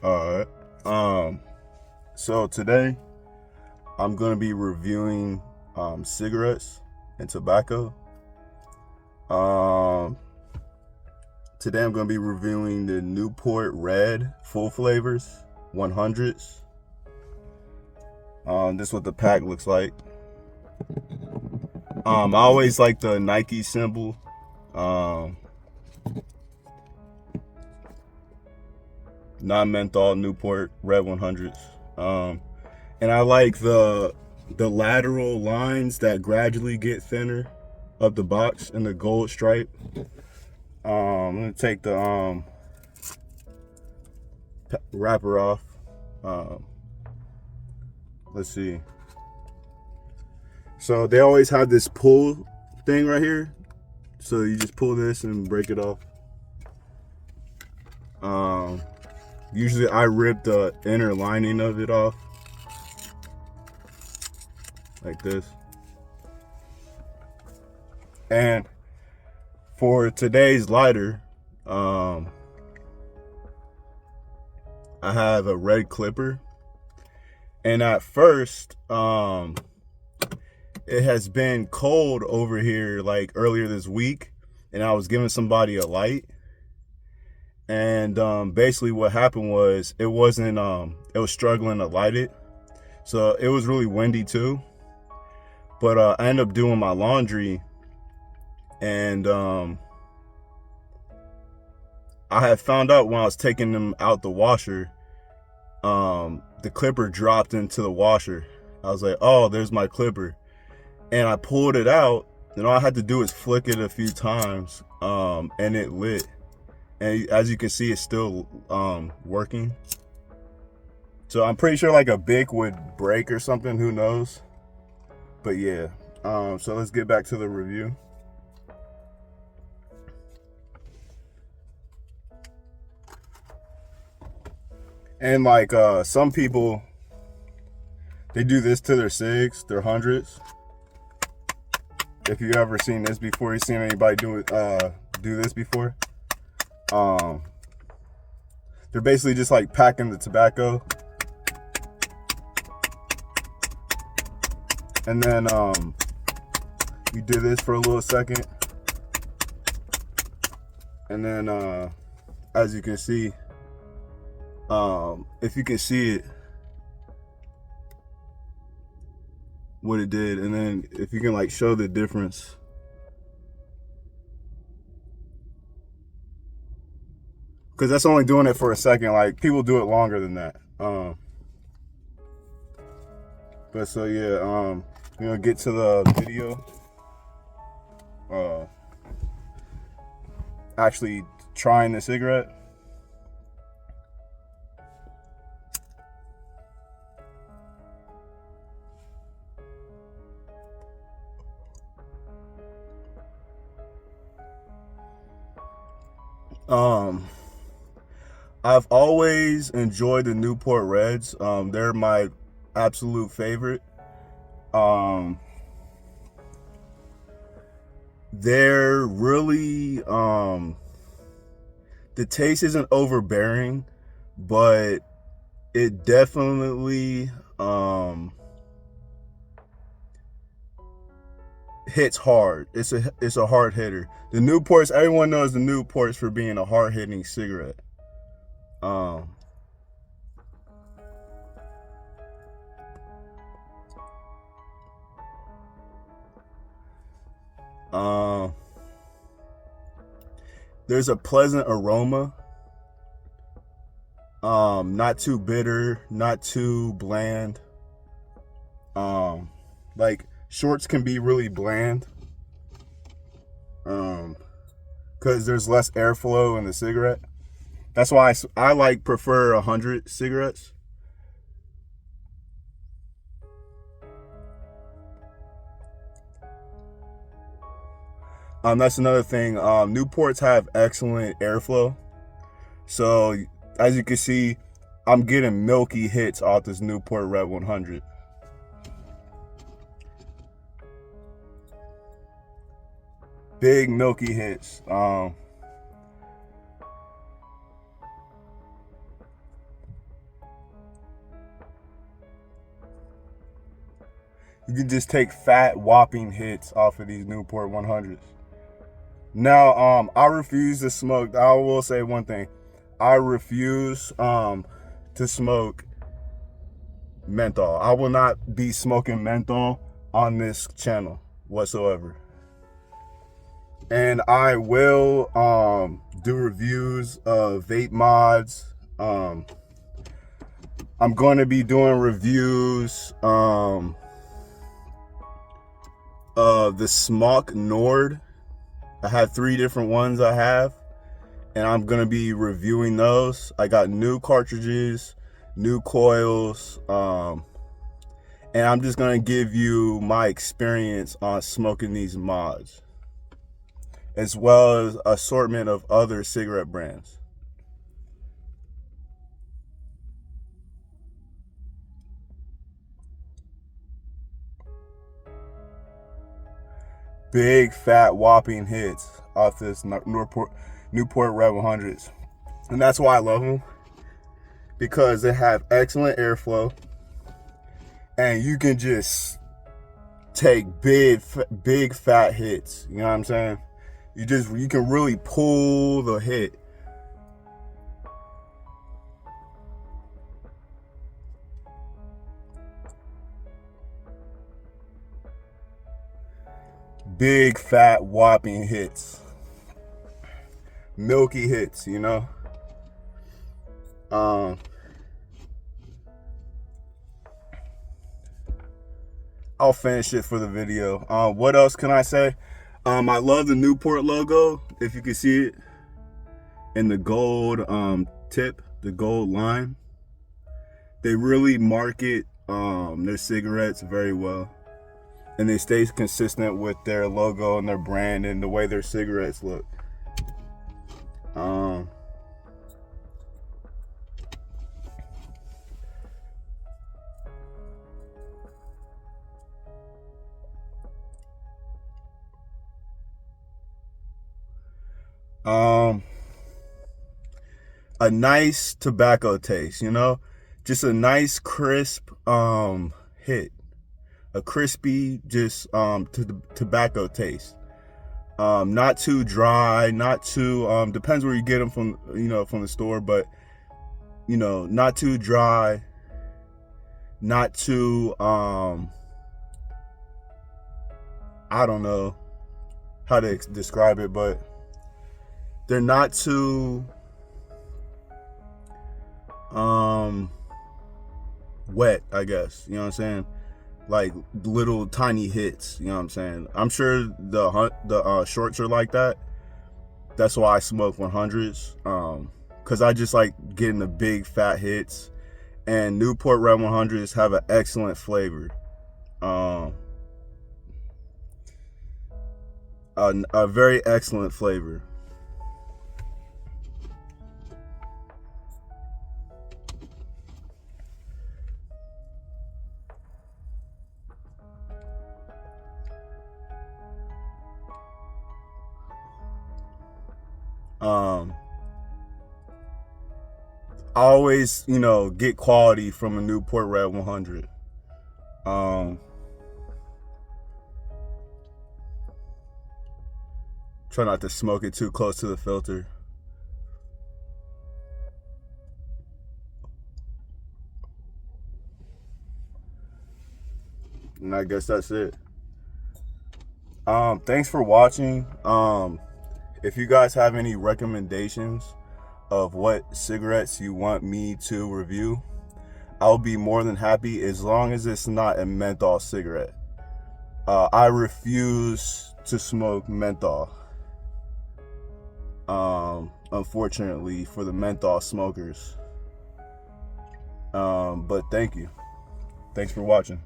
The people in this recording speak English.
All right. So today I'm gonna be reviewing cigarettes and tobacco. Um, Today I'm gonna be reviewing the Newport Red full flavors 100'S. This is what the pack looks like. I always like the Nike symbol. Um, Non-menthol Newport Red 100'S. And I like the lateral lines that gradually get thinner up the box in the gold stripe. I'm gonna take the wrapper off. Um, let's see. So they always have this pull thing right here. So you just pull this and break it off. Um, Usually I rip the inner lining of it off like this. And for today's lighter, I have a red clipper. And at first, it has been cold over here like earlier this week, and I was giving somebody a light. And basically what happened was it was struggling to light it. So it was really windy too. But I ended up doing my laundry, and I had found out when I was taking them out the washer, the clipper dropped into the washer. I was like, oh, there's my clipper. And I pulled it out, and all I had to do is flick it a few times, and it lit. And as you can see, it's still working. So I'm pretty sure like a Bic would break or something, who knows. But yeah, so let's get back to the review. And like some people, they do this to their cigs, their 100'S. If you ever seen this before, you seen anybody do this before? They're basically just like packing the tobacco, and then you do this for a little second, and then as you can see, if you can see it, what it did, and then if you can like show the difference. Because that's only doing it for a second. Like people do it longer than that. But so yeah, we're gonna get to the video. Actually trying the cigarette. I've always enjoyed the Newport Reds. They're my absolute favorite. They're really the taste isn't overbearing, but it definitely hits hard. It's a hard hitter. The Newports, everyone knows the Newports for being a hard hitting cigarette. There's a pleasant aroma. Not too bitter, not too bland. Like shorts can be really bland. Because there's less airflow in the cigarette. That's why I like prefer 100 cigarettes. That's another thing. Newports have excellent airflow. So as you can see, I'm getting milky hits off this Newport Red 100. Big milky hits. You can just take fat, whopping hits off of these Newport 100s. Now, I refuse to smoke. I will say one thing. I refuse to smoke menthol. I will not be smoking menthol on this channel whatsoever. And I will do reviews of vape mods. I'm going to be doing reviews of the Smoke Nord. I have 3 different ones I have, and I'm going to be reviewing those. I got new cartridges, new coils, and I'm just going to give you my experience on smoking these mods, as well as assortment of other cigarette brands. Big, fat, whopping hits off this Newport Red 100s. And that's why I love them, because they have excellent airflow, and you can just take big, fat hits. You know what I'm saying? You can really pull the hit. Big, fat, whopping hits. Milky hits, you know? I'll finish it for the video. What else can I say? I love the Newport logo, if you can see it, and the gold tip, the gold line. They really market their cigarettes very well, and they stay consistent with their logo and their brand and the way their cigarettes look. A nice tobacco taste, you know, just a nice crisp hit, a crispy just tobacco taste. Not too dry, not too depends where you get them from, you know, from the store, but you know, not too dry, not too I don't know how to describe it, but they're not too wet, I guess, you know what I'm saying? Like little tiny hits, you know what I'm saying? I'm sure the shorts are like that. That's why I smoke 100s, because I just like getting the big fat hits. And Newport Red 100s have an excellent flavor, a very excellent flavor. I always, you know, get quality from a Newport Red 100. Try not to smoke it too close to the filter. And I guess that's it. Thanks for watching. If you guys have any recommendations of what cigarettes you want me to review, I'll be more than happy, as long as it's not a menthol cigarette. I refuse to smoke menthol, unfortunately, for the menthol smokers. But thank you. Thanks for watching.